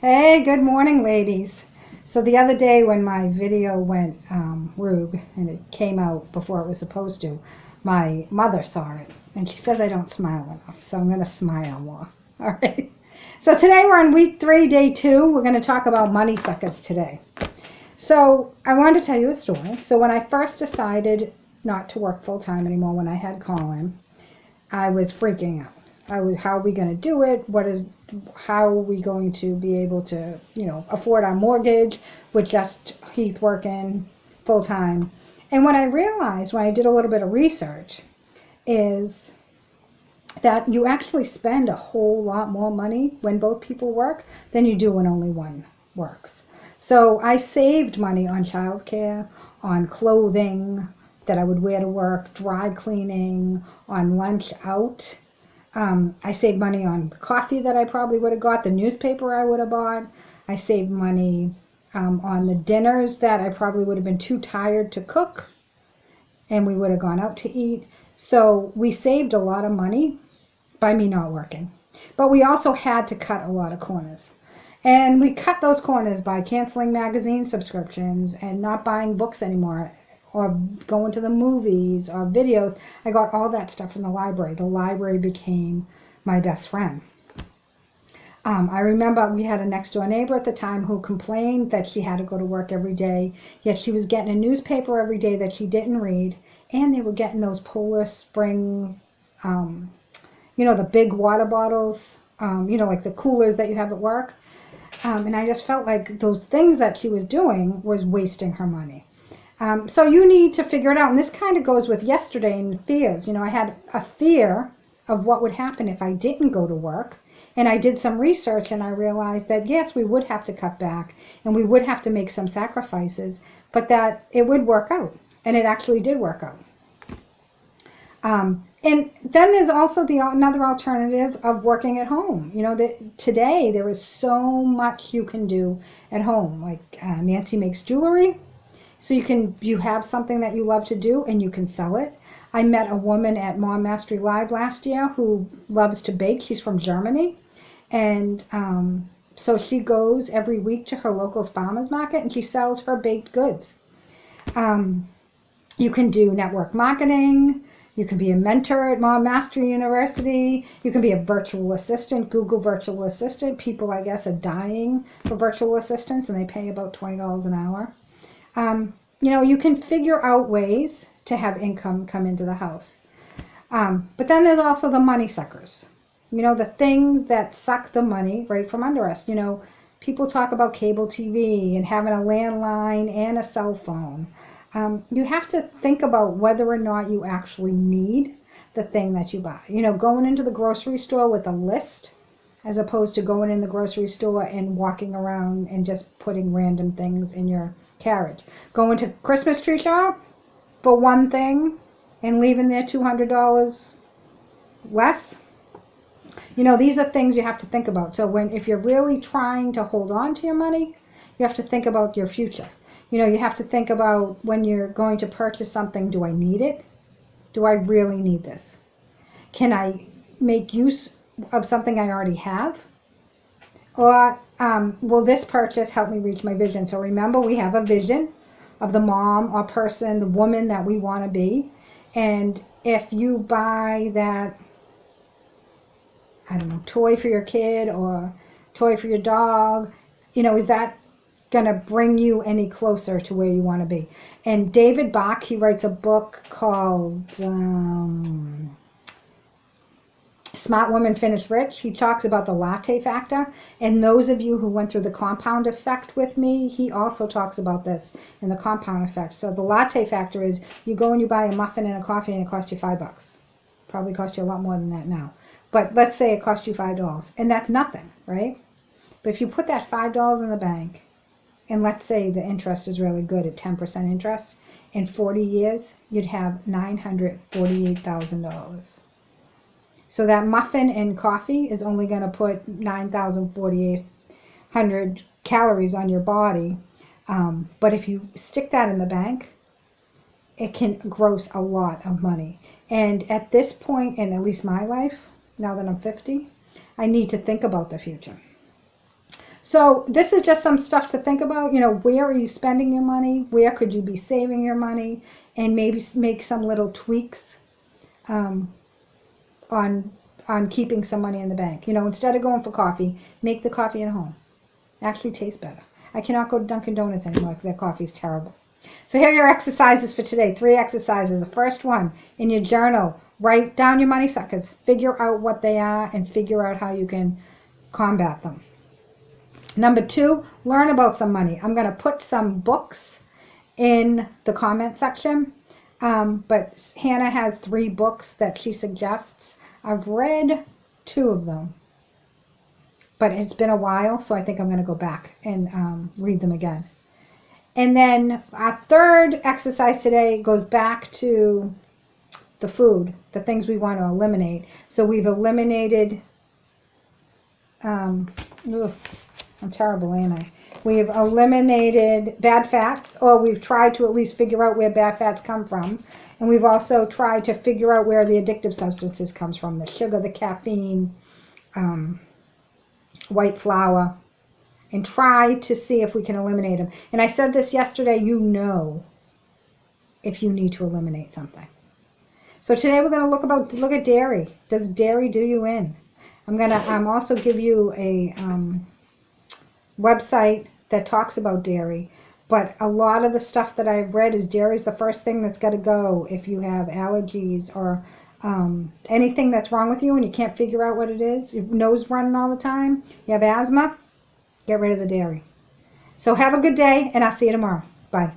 Hey, good morning, ladies. So the other day when my video went rogue and it came out before it was supposed to, my mother saw it and she says I don't smile enough, so I'm going to smile more. All right. So today we're on week 3, day 2. We're going to talk about money suckers today. So I wanted to tell you a story. So when I first decided not to work full time anymore, when I had Colin, I was freaking out. How are we going to do it? How are we going to be able to, afford our mortgage with just Heath working full time? And what I realized when I did a little bit of research is that you actually spend a whole lot more money when both people work than you do when only one works. So I saved money on childcare, on clothing that I would wear to work, dry cleaning, on lunch out. I saved money on coffee that I probably would have got, the newspaper I would have bought. I saved money on the dinners that I probably would have been too tired to cook and we would have gone out to eat. So we saved a lot of money by me not working. But we also had to cut a lot of corners. And we cut those corners by canceling magazine subscriptions and not buying books anymore or going to the movies or videos. I got all that stuff from the library. The library became my best friend. I remember we had a next door neighbor at the time who complained that she had to go to work every day, yet she was getting a newspaper every day that she didn't read, and they were getting those Polar Springs, the big water bottles, like the coolers that you have at work. And I just felt like those things that she was doing was wasting her money. So you need to figure it out. And this kind of goes with yesterday and fears. I had a fear of what would happen if I didn't go to work. And I did some research and I realized that, yes, we would have to cut back and we would have to make some sacrifices, but that it would work out. And it actually did work out. And then there's also another alternative of working at home. Today there is so much you can do at home. Like Nancy makes jewelry, so you have something that you love to do and you can sell it. I met a woman at Mom Mastery Live last year who loves to bake. She's from Germany, and so she goes every week to her local farmers market and she sells her baked goods. You can do network marketing. You can be a mentor at Mom Mastery University. You can be a virtual assistant, Google virtual assistant. People, I guess, are dying for virtual assistants, and they pay about $20 an hour. You can figure out ways to have income come into the house. But then there's also the money suckers. The things that suck the money right from under us. People talk about cable TV and having a landline and a cell phone. You have to think about whether or not you actually need the thing that you buy. Going into the grocery store with a list as opposed to going in the grocery store and walking around and just putting random things in your carriage. Going to Christmas tree shop for one thing and leaving there $200 less. These are things you have to think about. So if you're really trying to hold on to your money, you have to think about your future. You have to think about when you're going to purchase something, do I need it? Do I really need this? Can I make use of something I already have? Or will this purchase help me reach my vision? So remember, we have a vision of the mom or person, the woman that we want to be. And if you buy that, toy for your kid or toy for your dog, is that going to bring you any closer to where you want to be? And David Bach, he writes a book called Smart Woman Finish Rich. He talks about the latte factor. And those of you who went through the compound effect with me, he also talks about this in the compound effect. So the latte factor is you go and you buy a muffin and a coffee and it costs you $5. Probably costs you a lot more than that now. But let's say it costs you $5. And that's nothing, right? But if you put that $5 in the bank, and let's say the interest is really good at 10% interest, in 40 years, you'd have $948,000. So that muffin and coffee is only going to put 9,400 calories on your body. But if you stick that in the bank, it can gross a lot of money. And at this point in at least my life, now that I'm 50, I need to think about the future. So this is just some stuff to think about. Where are you spending your money? Where could you be saving your money? And maybe make some little tweaks um, on keeping some money in the bank. Instead of going for coffee, make the coffee at home. Actually tastes better. I cannot go to Dunkin' Donuts anymore. Their coffee's terrible. So here are your exercises for today. 3 exercises. The first one, in your journal, write down your money suckers. Figure out what they are and figure out how you can combat them. Number 2, learn about some money. I'm going to put some books in the comment section, but Hannah has 3 books that she suggests. I've read 2 of them, but it's been a while, so I think I'm going to go back and read them again. And then our third exercise today goes back to the food, the things we want to eliminate. So we've eliminated, I'm terrible, ain't I? We've eliminated bad fats, or we've tried to at least figure out where bad fats come from. And we've also tried to figure out where the addictive substances comes from, the sugar, the caffeine, white flour, and try to see if we can eliminate them. And I said this yesterday, if you need to eliminate something. So today we're going to look at dairy. Does dairy do you in? I'm going to also give you a website that talks about dairy, but a lot of the stuff that I've read is dairy is the first thing that's got to go if you have allergies or anything that's wrong with you and you can't figure out what it is. Your nose running all the time, you have asthma, get rid of the dairy. So have a good day, and I'll see you tomorrow. Bye.